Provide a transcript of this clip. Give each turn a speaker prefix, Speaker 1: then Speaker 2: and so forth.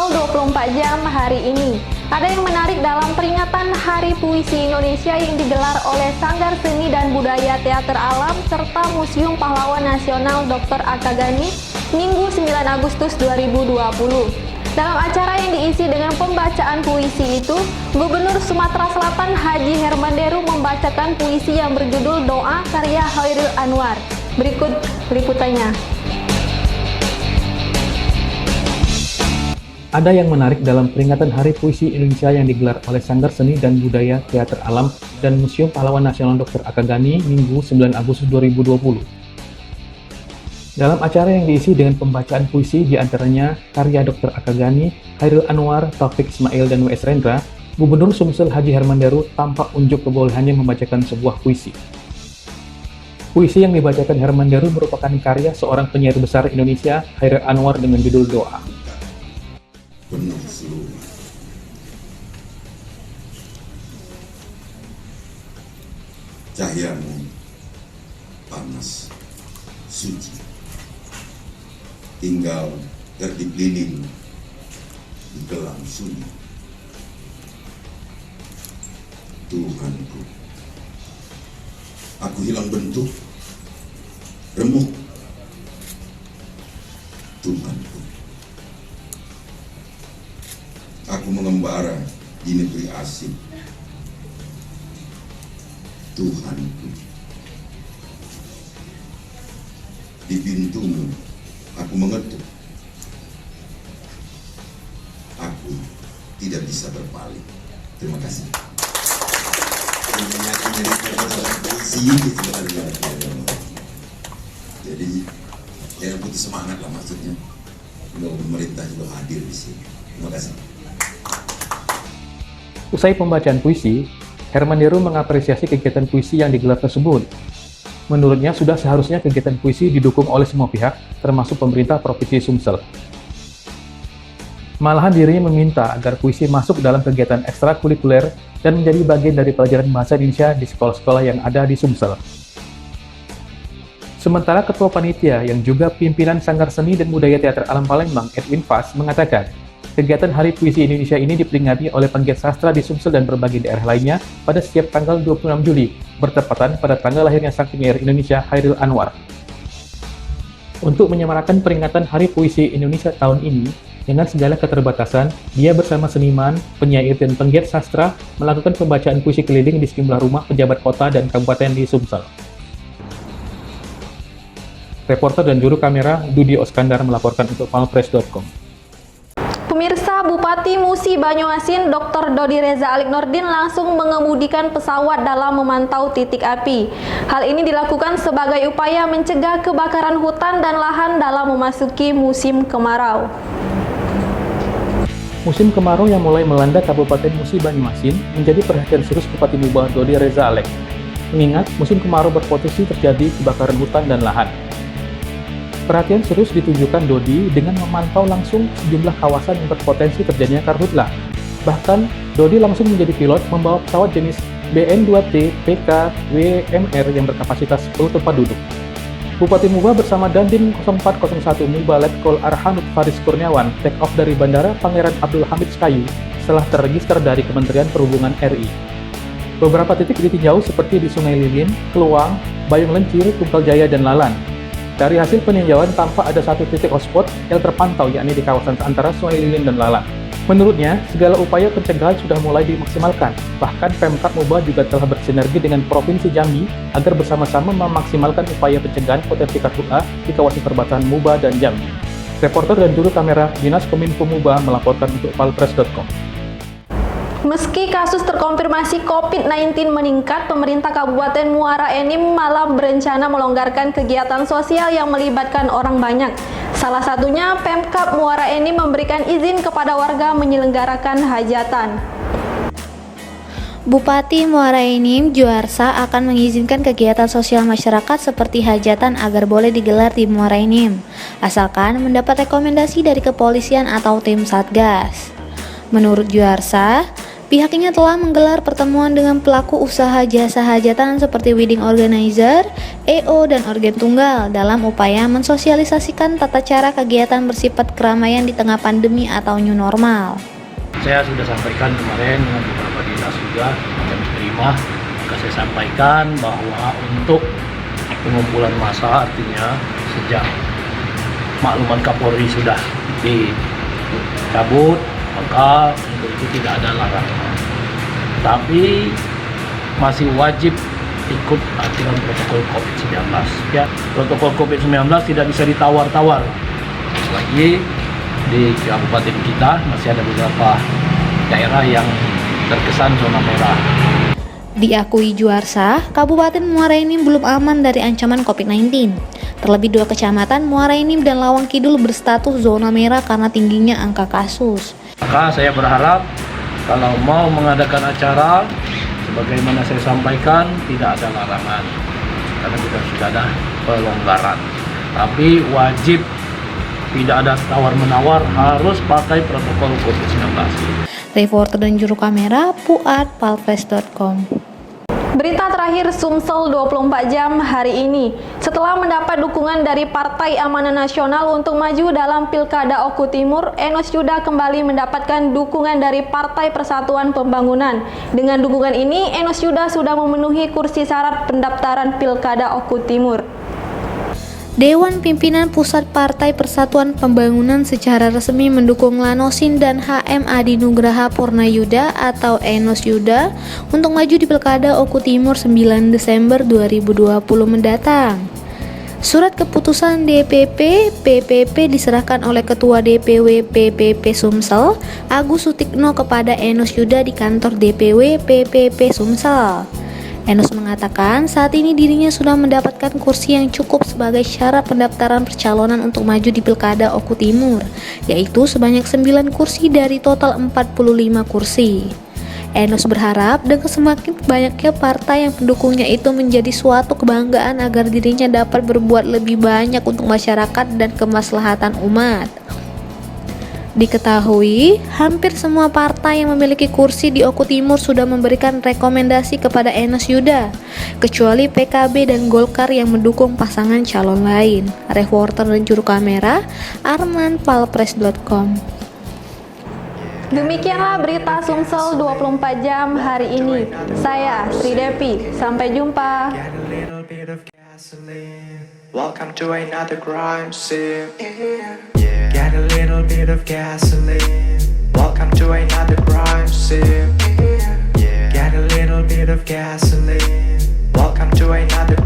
Speaker 1: Spesial 24 Jam hari ini. Ada yang menarik dalam peringatan Hari Puisi Indonesia yang digelar oleh Sanggar Seni dan Budaya Teater Alam serta Museum Pahlawan Nasional Dr. Akagani Minggu 9 Agustus 2020. Dalam acara yang diisi dengan pembacaan puisi itu, Gubernur Sumatera Selatan Haji Herman Deru membacakan puisi yang berjudul Doa karya Chairil Anwar. Berikut liputannya.
Speaker 2: Ada yang menarik dalam peringatan Hari Puisi Indonesia yang digelar oleh Sanggar Seni dan Budaya Teater Alam dan Museum Pahlawan Nasional Dr. Akagani Minggu 9 Agustus 2020. Dalam acara yang diisi dengan pembacaan puisi diantaranya karya Dr. Akagani, Chairil Anwar, Taufik Ismail, dan W.S. Rendra, Gubernur Sumsel Haji Herman Deru tampak unjuk kebolehannya membacakan sebuah puisi. Puisi yang dibacakan Herman Deru merupakan karya seorang penyair besar Indonesia, Chairil Anwar, dengan judul Doa.
Speaker 3: Penuh seluruh cahayamu panas suci, tinggal terdikliling di gelang sunyi. Tuhanku, aku hilang bentuk, remuk. Tuhanku, aku mengembara di negeri asing. Tuhanku, di pintumu aku mengetuk. Aku tidak bisa berpaling. Terima kasih. Jadi jangan putus semangat lah, maksudnya. Pemerintah juga hadir di sini. Terima kasih.
Speaker 2: Usai pembacaan puisi, Herman Deru mengapresiasi kegiatan puisi yang digelar tersebut. Menurutnya sudah seharusnya kegiatan puisi didukung oleh semua pihak, termasuk pemerintah Provinsi Sumsel. Malahan dirinya meminta agar puisi masuk dalam kegiatan ekstrakurikuler dan menjadi bagian dari pelajaran bahasa Indonesia di sekolah-sekolah yang ada di Sumsel. Sementara Ketua Panitia yang juga pimpinan Sanggar Seni dan Budaya Teater Alam Palembang, Edwin Fas, mengatakan, kegiatan Hari Puisi Indonesia ini diperingati oleh penggiat sastra di Sumsel dan berbagai daerah lainnya pada setiap tanggal 26 Juli, bertepatan pada tanggal lahirnya sang penyair Indonesia Chairil Anwar. Untuk menyemarakan peringatan Hari Puisi Indonesia tahun ini, dengan segala keterbatasan, dia bersama seniman, penyair, dan penggiat sastra melakukan pembacaan puisi keliling di sejumlah rumah pejabat kota dan kabupaten di Sumsel. Reporter dan juru kamera Dudi Oskandar melaporkan untuk palpress.com.
Speaker 1: Pemirsa, Bupati Musi Banyuasin Dr. Dodi Reza Alik Nordin langsung mengemudikan pesawat dalam memantau titik api. Hal ini dilakukan sebagai upaya mencegah kebakaran hutan dan lahan dalam memasuki musim kemarau.
Speaker 2: Musim kemarau yang mulai melanda Kabupaten Musi Banyuasin menjadi perhatian serius Bupati Muba Dodi Reza Alik. Mengingat musim kemarau berpotensi terjadi kebakaran hutan dan lahan. Perhatian serius ditunjukkan Dodi dengan memantau langsung sejumlah kawasan yang berpotensi terjadinya karhutla. Bahkan, Dodi langsung menjadi pilot membawa pesawat jenis BN2T PK WMR yang berkapasitas 10 tempat duduk. Bupati Muba bersama Dandim 0401 Muba Letkol Arhanud Faris Kurniawan take off dari Bandara Pangeran Abdul Hamid Sekayu setelah terregister dari Kementerian Perhubungan RI. Beberapa titik ditinjau seperti di Sungai Lilin, Keluang, Bayung Lencir, Tunggal Jaya, dan Lalan. Dari hasil peninjauan tampak ada satu titik hotspot yang terpantau, yakni di kawasan antara Sungai Lilin dan Lalan. Menurutnya, segala upaya pencegahan sudah mulai dimaksimalkan. Bahkan Pemkab Muba juga telah bersinergi dengan Provinsi Jambi agar bersama-sama memaksimalkan upaya pencegahan potensi karhutla di kawasan perbatasan Muba dan Jambi. Reporter dan juru kamera Dinas Kominfo Muba melaporkan untuk palpress.com.
Speaker 1: Meski kasus terkonfirmasi COVID-19 meningkat, pemerintah Kabupaten Muara Enim malah berencana melonggarkan kegiatan sosial yang melibatkan orang banyak. Salah satunya, Pemkab Muara Enim memberikan izin kepada warga menyelenggarakan hajatan.
Speaker 4: Bupati Muara Enim, Juarsa, akan mengizinkan kegiatan sosial masyarakat seperti hajatan agar boleh digelar di Muara Enim, asalkan mendapat rekomendasi dari kepolisian atau tim Satgas. Menurut Juarsa, Pihaknya telah menggelar pertemuan dengan pelaku usaha jasa hajatan seperti wedding organizer, EO, dan organ tunggal dalam upaya mensosialisasikan tata cara kegiatan bersifat keramaian di tengah pandemi atau new normal.
Speaker 5: Saya sudah sampaikan kemarin dengan beberapa dinas juga yang diterima. Maka saya sampaikan bahwa untuk pengumpulan massa, artinya sejak makluman Kapolri sudah dicabut, maka untuk itu tidak ada larangan. Tapi masih wajib ikut aturan protokol COVID-19. Ya, protokol COVID-19 tidak bisa ditawar-tawar. Lagi di kabupaten kita masih ada beberapa daerah yang terkesan zona merah.
Speaker 4: Diakui Juarsa, Kabupaten Muara Enim belum aman dari ancaman COVID-19. Terlebih 2 kecamatan Muara Enim dan Lawang Kidul berstatus zona merah karena tingginya angka kasus.
Speaker 5: Maka saya berharap kalau mau mengadakan acara, sebagaimana saya sampaikan, tidak ada larangan. Karena kita sudah ada pelonggaran. Tapi wajib tidak ada tawar-menawar, harus pakai protokol COVID-19.
Speaker 4: Reporter dan juru kamera Puat Palpres.com.
Speaker 1: Berita terakhir Sumsel 24 jam hari ini. Setelah mendapat dukungan dari Partai Amanah Nasional untuk maju dalam Pilkada Oku Timur, Enos Yuda kembali mendapatkan dukungan dari Partai Persatuan Pembangunan. Dengan dukungan ini, Enos Yuda sudah memenuhi kursi syarat pendaftaran Pilkada Oku Timur.
Speaker 4: Dewan Pimpinan Pusat Partai Persatuan Pembangunan secara resmi mendukung Lanosin dan HM Adi Nugraha Purnayuda atau Enos Yuda untuk maju di Pilkada Oku Timur 9 Desember 2020 mendatang. Surat keputusan DPP PPP diserahkan oleh Ketua DPW PPP Sumsel, Agus Sutikno kepada Enos Yuda di kantor DPW PPP Sumsel. Enos mengatakan saat ini dirinya sudah mendapatkan kursi yang cukup sebagai syarat pendaftaran percalonan untuk maju di Pilkada Oku Timur, yaitu sebanyak 9 kursi dari total 45 kursi. Enos berharap dengan semakin banyaknya partai yang pendukungnya itu menjadi suatu kebanggaan agar dirinya dapat berbuat lebih banyak untuk masyarakat dan kemaslahatan umat. Diketahui, hampir semua partai yang memiliki kursi di Oku Timur sudah memberikan rekomendasi kepada Enos Yuda, kecuali PKB dan Golkar yang mendukung pasangan calon lain. Reporter dan juru kamera Arman Palpres.com.
Speaker 1: Demikianlah berita Sumsel 24 jam hari ini. Saya Sri Depi, sampai jumpa.
Speaker 6: Welcome to another crime scene. Get a little bit of gasoline. Welcome to another crime scene. Get a little bit of gasoline. Welcome to another